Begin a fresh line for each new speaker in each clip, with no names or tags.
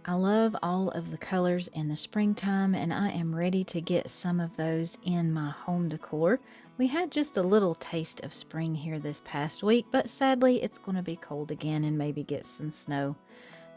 I love all of the colors in the springtime, and I am ready to get some of those in my home decor. We had just a little taste of spring here this past week, but sadly it's going to be cold again and maybe get some snow.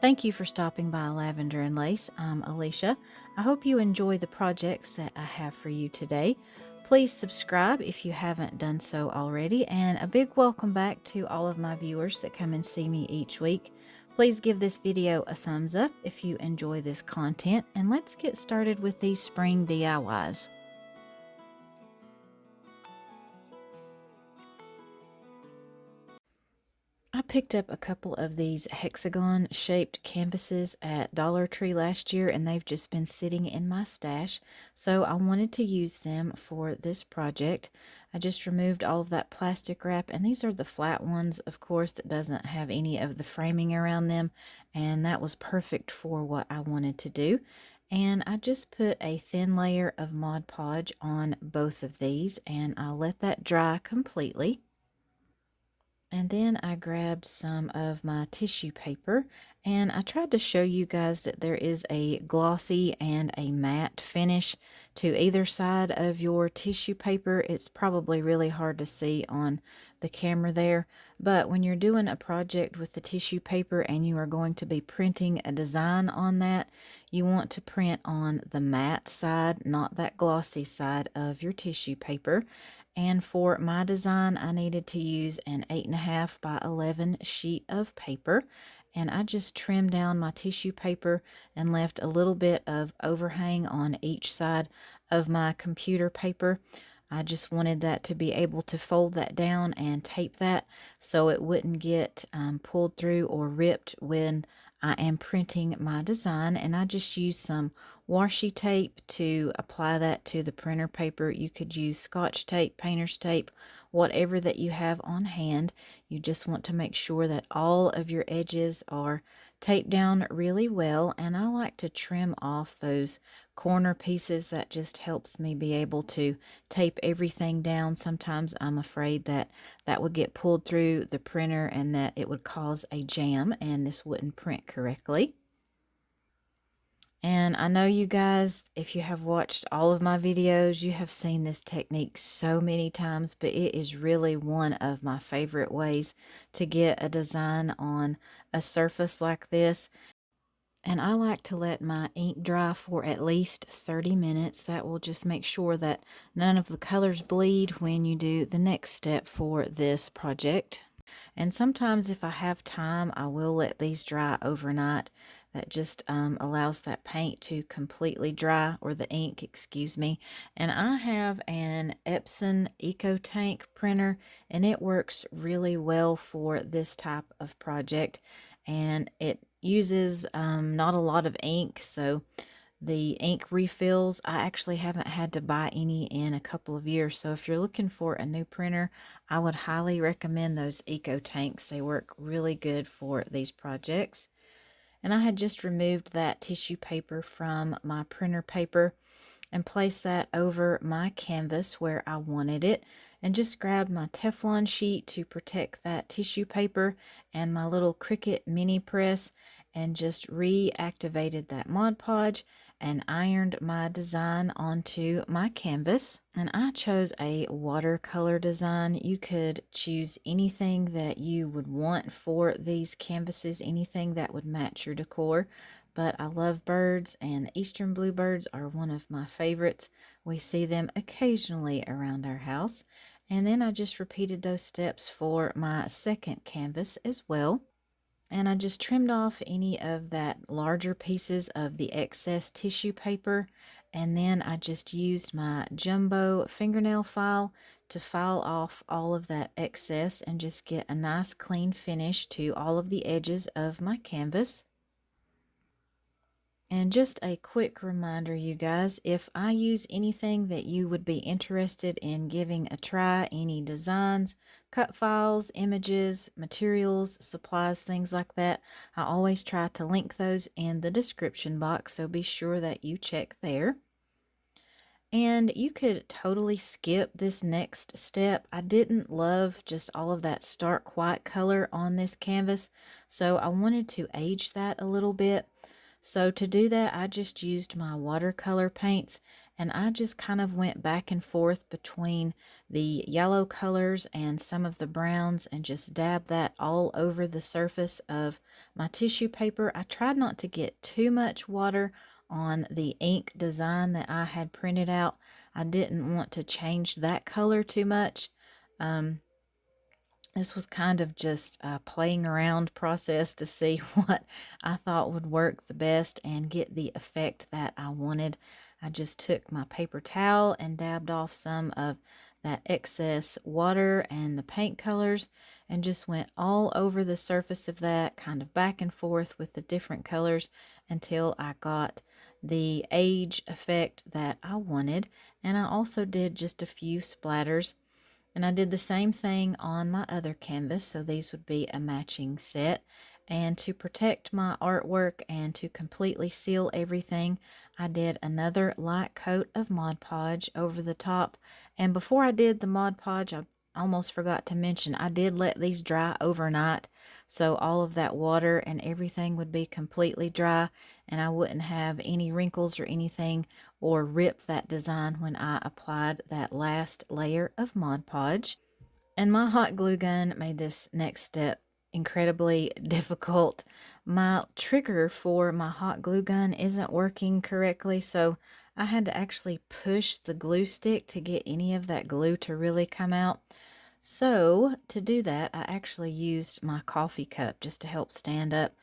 Thank you for stopping by Lavender and Lace. I'm Alicia. I hope you enjoy the projects that I have for you today. Please subscribe if you haven't done so already, and a big welcome back to all of my viewers that come and see me each week. Please give this video a thumbs up if you enjoy this content, and let's get started with these spring DIYs. I picked up a couple of these hexagon shaped canvases at Dollar Tree last year, and they've just been sitting in my stash, so I wanted to use them for this project. I just removed all of that plastic wrap, and these are the flat ones, of course, that doesn't have any of the framing around them, and that was perfect for what I wanted to do. And I just put a thin layer of Mod Podge on both of these, and I'll let that dry completely. And then I grabbed some of my tissue paper, and I tried to show you guys that there is a glossy and a matte finish to either side of your tissue paper. It's probably really hard to see on the camera there, but when you're doing a project with the tissue paper and you are going to be printing a design on that, you want to print on the matte side, not that glossy side of your tissue paper. And for my design, I needed to use an 8.5 by 11 sheet of paper. And I just trimmed down my tissue paper and left a little bit of overhang on each side of my computer paper. I just wanted that to be able to fold that down and tape that so it wouldn't get pulled through or ripped when I am printing my design. And I just used some washi tape to apply that to the printer paper. You could use Scotch tape, painter's tape, whatever that you have on hand. You just want to make sure that all of your edges are taped down really well, and I like to trim off those corner pieces. That just helps me be able to tape everything down. Sometimes I'm afraid that that would get pulled through the printer and that it would cause a jam and this wouldn't print correctly. And I know you guys, if you have watched all of my videos, you have seen this technique so many times, but it is really one of my favorite ways to get a design on a surface like this. And I like to let my ink dry for at least 30 minutes. That will just make sure that none of the colors bleed when you do the next step for this project. And sometimes if I have time, I will let these dry overnight. That just allows that paint to completely dry, or the ink, excuse me. And I have an Epson EcoTank printer, and it works really well for this type of project. And it uses not a lot of ink, so the ink refills, I actually haven't had to buy any in a couple of years. So if you're looking for a new printer, I would highly recommend those EcoTanks. They work really good for these projects. And I had just removed that tissue paper from my printer paper and placed that over my canvas where I wanted it, and just grabbed my Teflon sheet to protect that tissue paper and my little Cricut mini press, and just reactivated that Mod Podge and ironed my design onto my canvas. And I chose a watercolor design. You could choose anything that you would want for these canvases, anything that would match your decor. But I love birds, and eastern bluebirds are one of my favorites. We see them occasionally around our house. And then I just repeated those steps for my second canvas as well. And I just trimmed off any of that larger pieces of the excess tissue paper, and then I just used my jumbo fingernail file to file off all of that excess and just get a nice clean finish to all of the edges of my canvas. And just a quick reminder, you guys, if I use anything that you would be interested in giving a try, any designs, cut files, images, materials, supplies, things like that, I always try to link those in the description box, so be sure that you check there. And you could totally skip this next step. I didn't love just all of that stark white color on this canvas, so I wanted to age that a little bit. So to do that, I just used my watercolor paints, and I just kind of went back and forth between the yellow colors and some of the browns and just dabbed that all over the surface of my tissue paper. I tried not to get too much water on the ink design that I had printed out. I didn't want to change that color too much. This was kind of just a playing around process to see what I thought would work the best and get the effect that I wanted. I just took my paper towel and dabbed off some of that excess water and the paint colors and just went all over the surface of that, kind of back and forth with the different colors until I got the age effect that I wanted. And I also did just a few splatters. And I did the same thing on my other canvas, so these would be a matching set. And to protect my artwork and to completely seal everything, I did another light coat of Mod Podge over the top. And before I did the Mod Podge, I almost forgot to mention, I did let these dry overnight, so all of that water and everything would be completely dry, and I wouldn't have any wrinkles or anything or rip that design when I applied that last layer of Mod Podge. And my hot glue gun made this next step incredibly difficult. My trigger for my hot glue gun isn't working correctly, so I had to actually push the glue stick to get any of that glue to really come out. So to do that, I actually used my coffee cup just to help stand up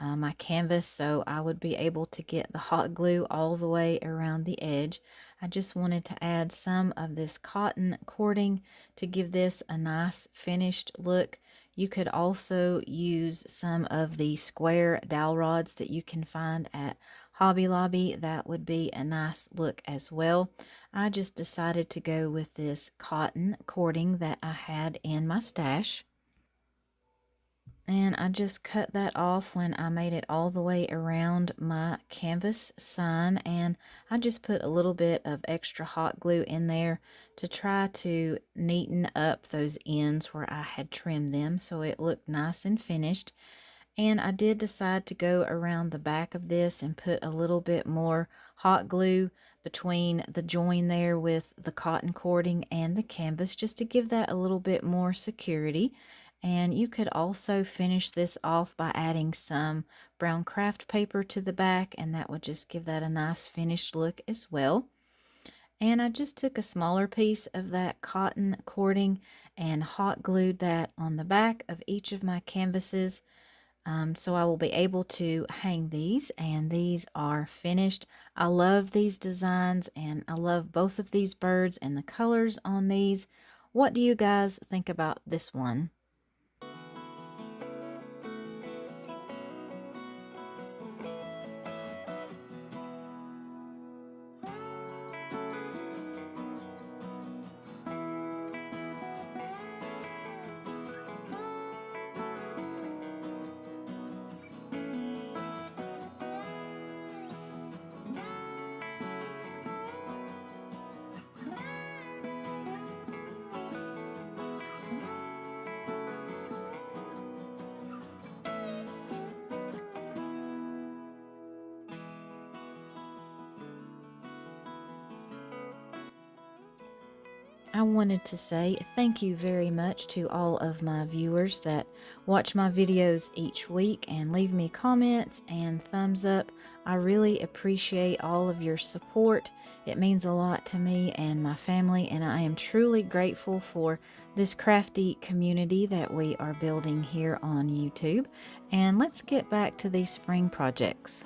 my canvas so I would be able to get the hot glue all the way around the edge. I just wanted to add some of this cotton cording to give this a nice finished look. You could also use some of the square dowel rods that you can find at Hobby Lobby. That would be a nice look as well. I just decided to go with this cotton cording that I had in my stash. And I just cut that off when I made it all the way around my canvas sign, and I just put a little bit of extra hot glue in there to try to neaten up those ends where I had trimmed them so it looked nice and finished. And I did decide to go around the back of this and put a little bit more hot glue between the join there with the cotton cording and the canvas just to give that a little bit more security. And you could also finish this off by adding some brown craft paper to the back, and that would just give that a nice finished look as well. And I just took a smaller piece of that cotton cording and hot glued that on the back of each of my canvases. So I will be able to hang these, and these are finished. I love these designs, and I love both of these birds and the colors on these. What do you guys think about this one? I wanted to say thank you very much to all of my viewers that watch my videos each week and leave me comments and thumbs up. I really appreciate all of your support. It means a lot to me and my family, and I am truly grateful for this crafty community that we are building here on YouTube. And let's get back to these spring projects.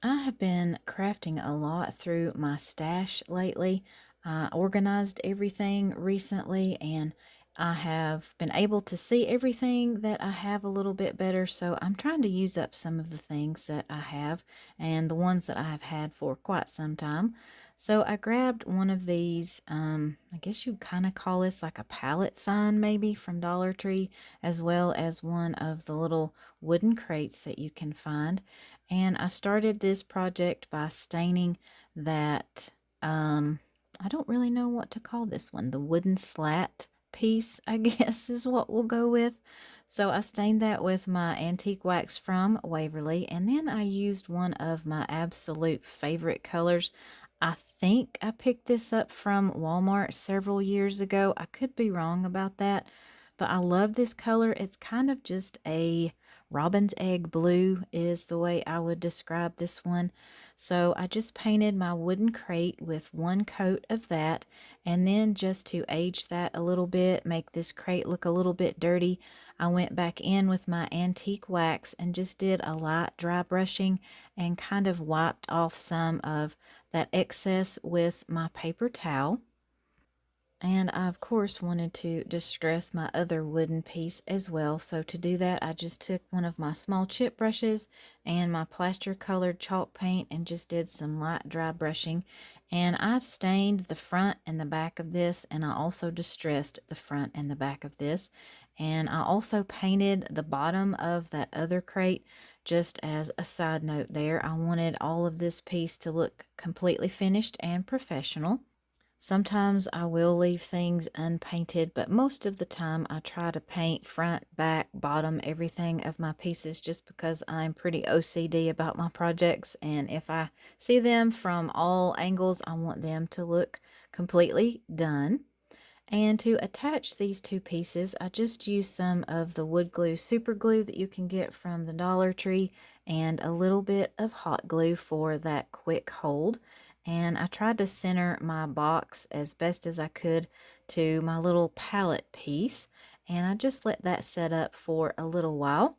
I have been crafting a lot through my stash lately. I organized everything recently, and I have been able to see everything that I have a little bit better. So I'm trying to use up some of the things that I have and the ones that I have had for quite some time. So I grabbed one of these, I guess you'd kind of call this like a pallet sign maybe from Dollar Tree, as well as one of the little wooden crates that you can find. And I started this project by staining that, I don't really know what to call this one, the wooden slat piece, I guess is what we'll go with. So I stained that with my antique wax from Waverly, and then I used one of my absolute favorite colors. I think I picked this up from Walmart several years ago. I could be wrong about that, but I love this color. It's kind of just a robin's egg blue is the way I would describe this one. So I just painted my wooden crate with one coat of that, and then just to age that a little bit, make this crate look a little bit dirty, I went back in with my antique wax and just did a light dry brushing and kind of wiped off some of that excess with my paper towel. And I, of course, wanted to distress my other wooden piece as well. So to do that, I just took one of my small chip brushes and my plaster colored chalk paint and just did some light dry brushing. And I stained the front and the back of this, and I also distressed the front and the back of this. And I also painted the bottom of that other crate. Just as a side note there, I wanted all of this piece to look completely finished and professional. Sometimes I will leave things unpainted, but most of the time I try to paint front, back, bottom, everything of my pieces just because I'm pretty OCD about my projects, and if I see them from all angles, I want them to look completely done. And to attach these two pieces, I just used some of the wood glue super glue that you can get from the Dollar Tree and a little bit of hot glue for that quick hold. And I tried to center my box as best as I could to my little palette piece, and I just let that set up for a little while.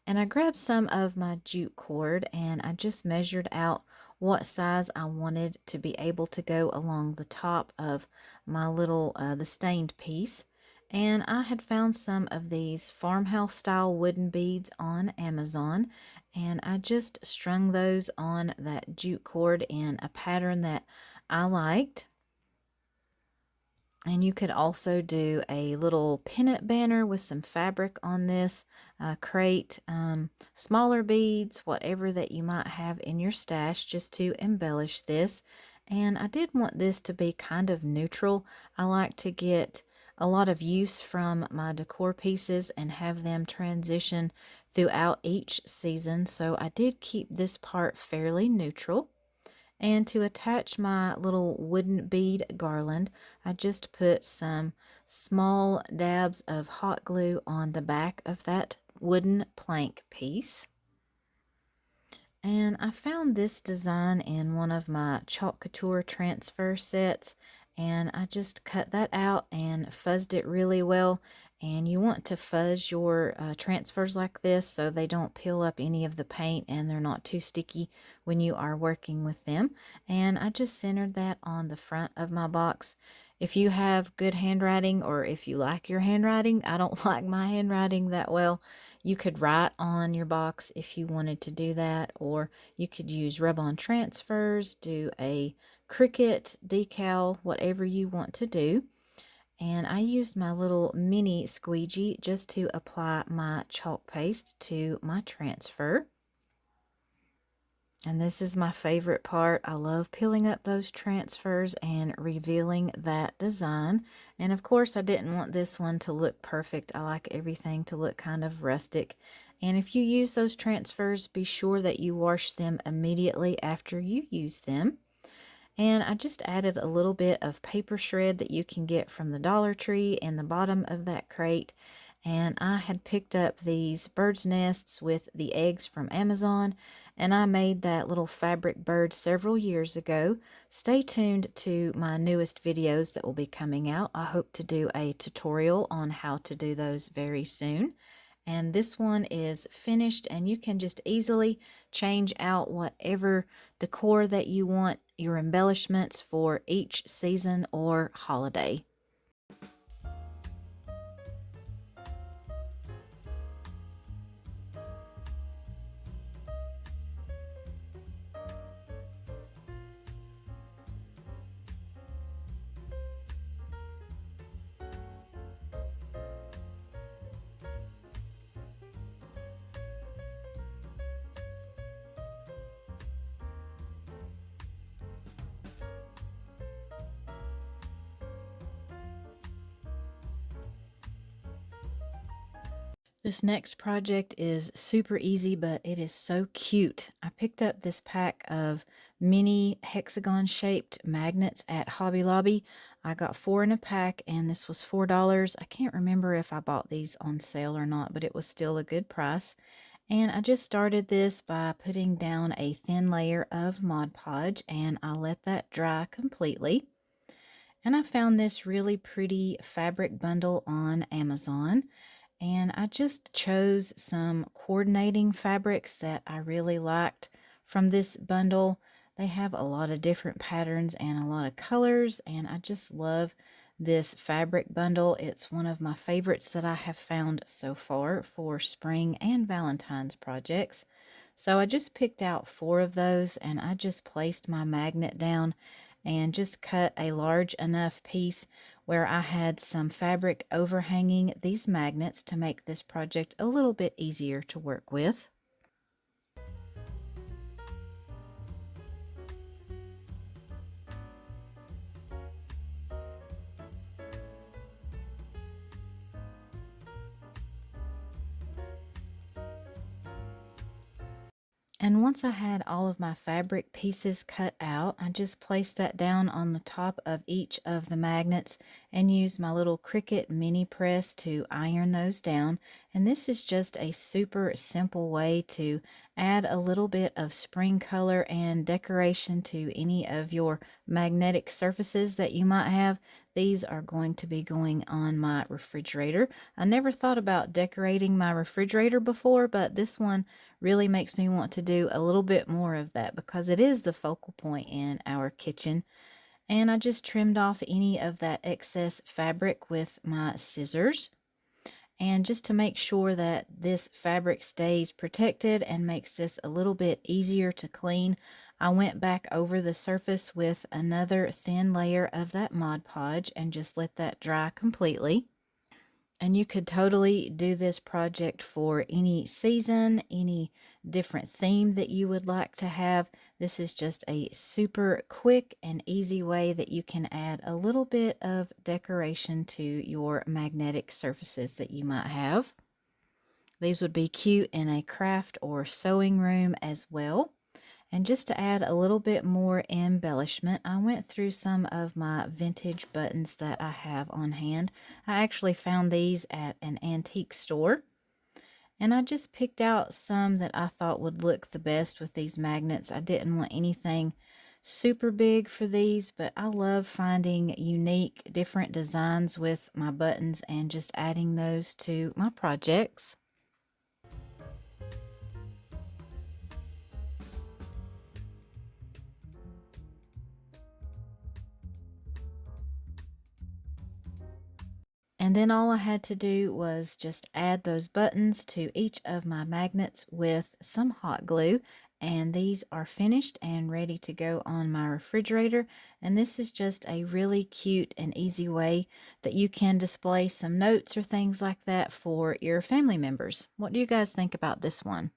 And I grabbed some of my jute cord and I just measured out what size I wanted to be able to go along the top of my little the stained piece. And I had found some of these farmhouse style wooden beads on Amazon, and I just strung those on that jute cord in a pattern that I liked. And you could also do a little pinnate banner with some fabric on this crate, smaller beads, whatever that you might have in your stash, just to embellish this. And I did want this to be kind of neutral. I like to get a lot of use from my decor pieces and have them transition throughout each season. So I did keep this part fairly neutral. And to attach my little wooden bead garland, I just put some small dabs of hot glue on the back of that wooden plank piece. And I found this design in one of my Chalk Couture transfer sets, and I just cut that out and fuzzed it really well. And you want to fuzz your transfers like this so they don't peel up any of the paint and they're not too sticky when you are working with them. And I just centered that on the front of my box. If you have good handwriting, or if you like your handwriting, I don't like my handwriting that well, you could write on your box if you wanted to do that, or you could use rub-on transfers, do a Cricut decal, whatever you want to do. And I used my little mini squeegee just to apply my chalk paste to my transfer. And this is my favorite part. I love peeling up those transfers and revealing that design. And of course, I didn't want this one to look perfect. I like everything to look kind of rustic. And if you use those transfers, be sure that you wash them immediately after you use them. And I just added a little bit of paper shred that you can get from the Dollar Tree in the bottom of that crate. And I had picked up these bird's nests with the eggs from Amazon, and I made that little fabric bird several years ago. Stay tuned to my newest videos that will be coming out. I hope to do a tutorial on how to do those very soon. And this one is finished, and you can just easily change out whatever decor that you want your embellishments for each season or holiday. This next project is super easy, but it is so cute. I picked up this pack of mini hexagon shaped magnets at Hobby Lobby. I got 4 in a pack and this was $4. I can't remember if I bought these on sale or not, but it was still a good price. And I just started this by putting down a thin layer of Mod Podge and I let that dry completely. And I found this really pretty fabric bundle on Amazon. And I just chose some coordinating fabrics that I really liked from this bundle. They have a lot of different patterns and a lot of colors, and I just love this fabric bundle. It's one of my favorites that I have found so far for spring and Valentine's projects. So I just picked out 4 of those and I just placed my magnet down and just cut a large enough piece where I had some fabric overhanging these magnets to make this project a little bit easier to work with. And once I had all of my fabric pieces cut out, I just placed that down on the top of each of the magnets and used my little Cricut mini press to iron those down. And this is just a super simple way to add a little bit of spring color and decoration to any of your magnetic surfaces that you might have. These are going to be going on my refrigerator. I never thought about decorating my refrigerator before, but this one really makes me want to do a little bit more of that because it is the focal point in our kitchen. And I just trimmed off any of that excess fabric with my scissors. And just to make sure that this fabric stays protected and makes this a little bit easier to clean, I went back over the surface with another thin layer of that Mod Podge and just let that dry completely. And you could totally do this project for any season, any different theme that you would like to have. This is just a super quick and easy way that you can add a little bit of decoration to your magnetic surfaces that you might have. These would be cute in a craft or sewing room as well. And just to add a little bit more embellishment, I went through some of my vintage buttons that I have on hand. I actually found these at an antique store. And I just picked out some that I thought would look the best with these magnets. I didn't want anything super big for these, but I love finding unique, different designs with my buttons and just adding those to my projects. And then all I had to do was just add those buttons to each of my magnets with some hot glue. And these are finished and ready to go on my refrigerator. And this is just a really cute and easy way that you can display some notes or things like that for your family members. What do you guys think about this one?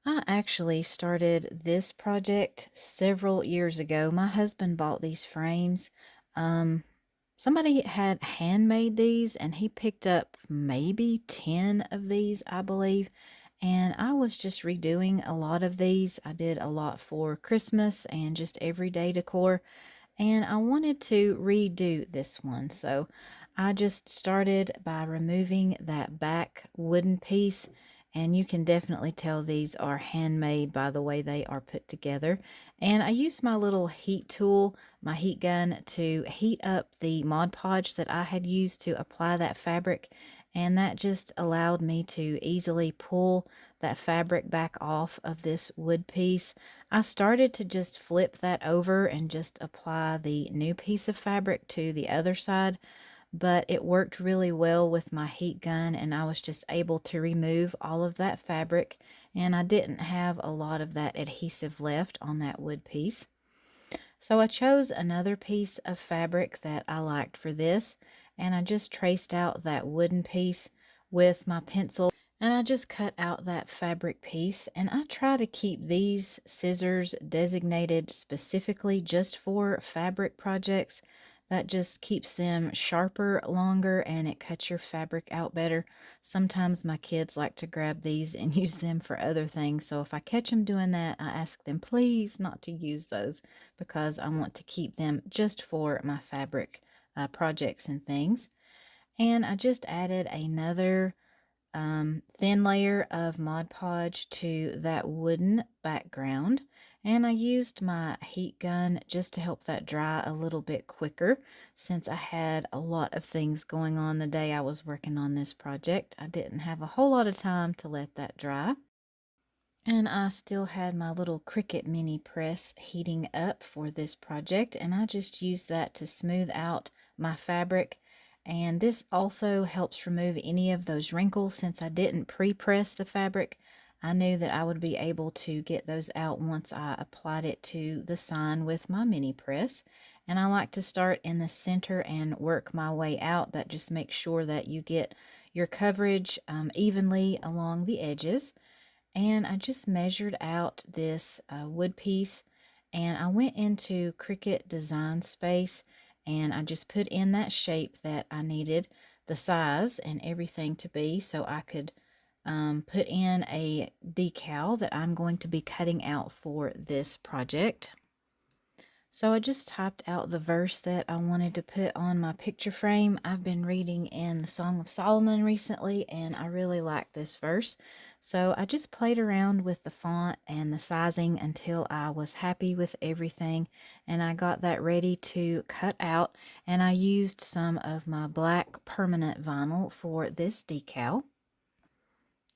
I actually started this project several years ago. My husband bought these frames. Um, Somebody had handmade these and he picked up maybe 10 of these, I believe. And I was just redoing a lot of these. I did a lot for Christmas and just everyday decor. And I wanted to redo this one. So I just started by removing that back wooden piece and you can definitely tell these are handmade by the way they are put together. And I used my little heat tool, my heat gun, to heat up the Mod Podge that I had used to apply that fabric, and that just allowed me to easily pull that fabric back off of this wood piece. I started to just flip that over and just apply the new piece of fabric to the other side, but it worked really well with my heat gun, and I was just able to remove all of that fabric, and I didn't have a lot of that adhesive left on that wood piece. So I chose another piece of fabric that I liked for this, and I just traced out that wooden piece with my pencil, and I just cut out that fabric piece. And I try to keep these scissors designated specifically just for fabric projects. That just keeps them sharper longer, and it cuts your fabric out better. Sometimes my kids like to grab these and use them for other things, so if I catch them doing that, I ask them please not to use those, because I want to keep them just for my fabric projects and things. And I just added another thin layer of Mod Podge to that wooden background, and I used my heat gun just to help that dry a little bit quicker, since I had a lot of things going on the day I was working on this project. I didn't have a whole lot of time to let that dry. And I still had my little Cricut mini press heating up for this project, and I just used that to smooth out my fabric. And this also helps remove any of those wrinkles. Since I didn't pre-press the fabric, I knew that I would be able to get those out once I applied it to the sign with my mini press. And I like to start in the center and work my way out. That just makes sure that you get your coverage evenly along the edges. And I just measured out this wood piece, and I went into Cricut Design Space, and I just put in that shape that I needed the size and everything to be, so I could put in a decal that I'm going to be cutting out for this project. So I just typed out the verse that I wanted to put on my picture frame. I've been reading in the Song of Solomon recently, and I really like this verse. So I just played around with the font and the sizing until I was happy with everything, and I got that ready to cut out, and I used some of my black permanent vinyl for this decal.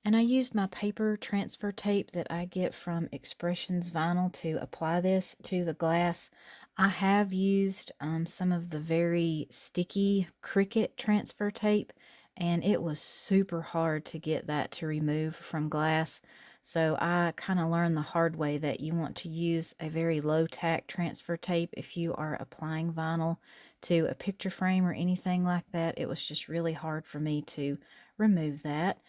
And I used my paper transfer tape that I get from Expressions Vinyl to apply this to the glass. I have used some of the very sticky Cricut transfer tape, and it was super hard to get that to remove from glass. So I kind of learned the hard way that you want to use a very low tack transfer tape if you are applying vinyl to a picture frame or anything like that. It was just really hard for me to remove that.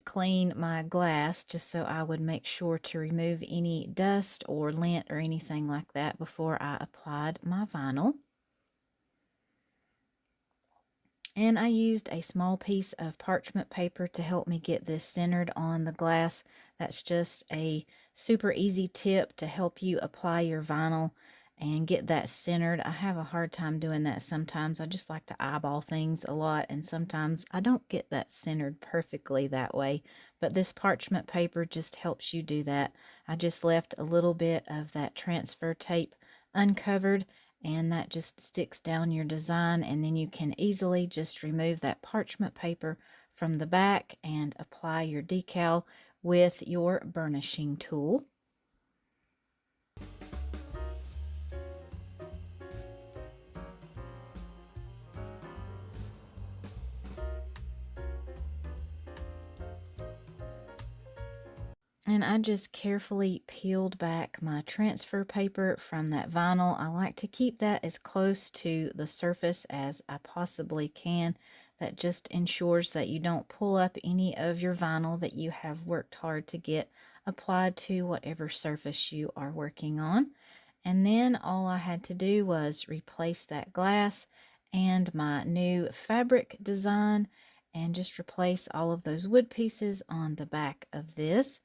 Clean my glass just so I would make sure to remove any dust or lint or anything like that before I applied my vinyl. And I used a small piece of parchment paper to help me get this centered on the glass. That's just a super easy tip to help you apply your vinyl and get that centered. I have a hard time doing that sometimes. I just like to eyeball things a lot, and sometimes I don't get that centered perfectly that way. But this parchment paper just helps you do that. I just left a little bit of that transfer tape uncovered, and that just sticks down your design, and then you can easily just remove that parchment paper from the back and apply your decal with your burnishing tool. And I just carefully peeled back my transfer paper from that vinyl. I like to keep that as close to the surface as I possibly can. That just ensures that you don't pull up any of your vinyl that you have worked hard to get applied to whatever surface you are working on. And then all I had to do was replace that glass and my new fabric design, and just replace all of those wood pieces on the back of this.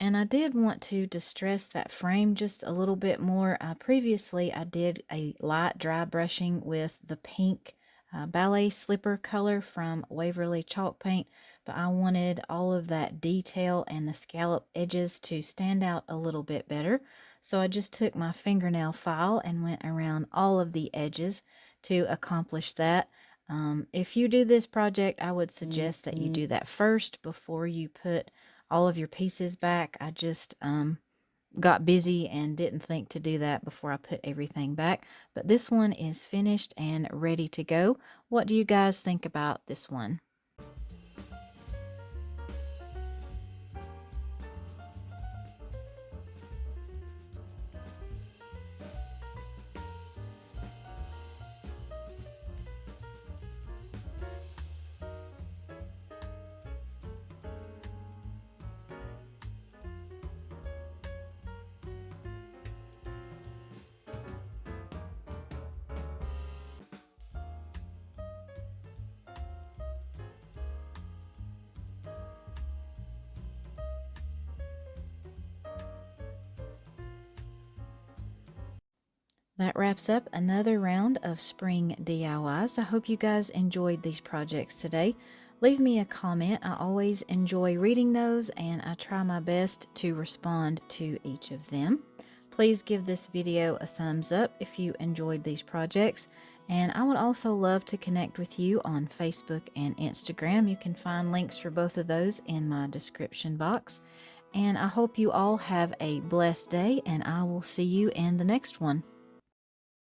And I did want to distress that frame just a little bit more. Previously, I did a light dry brushing with the pink ballet slipper color from Waverly Chalk Paint, but I wanted all of that detail and the scallop edges to stand out a little bit better. So I just took my fingernail file and went around all of the edges to accomplish that. If you do this project, I would suggest that you do that first before you put all of your pieces back. I just got busy and didn't think to do that before I put everything back. But this one is finished and ready to go. What do you guys think about this one? That wraps up another round of spring DIYs. I hope you guys enjoyed these projects today. Leave me a comment. I always enjoy reading those and I try my best to respond to each of them. Please give this video a thumbs up if you enjoyed these projects. And I would also love to connect with you on Facebook and Instagram. You can find links for both of those in my description box. And I hope you all have a blessed day, and I will see you in the next one.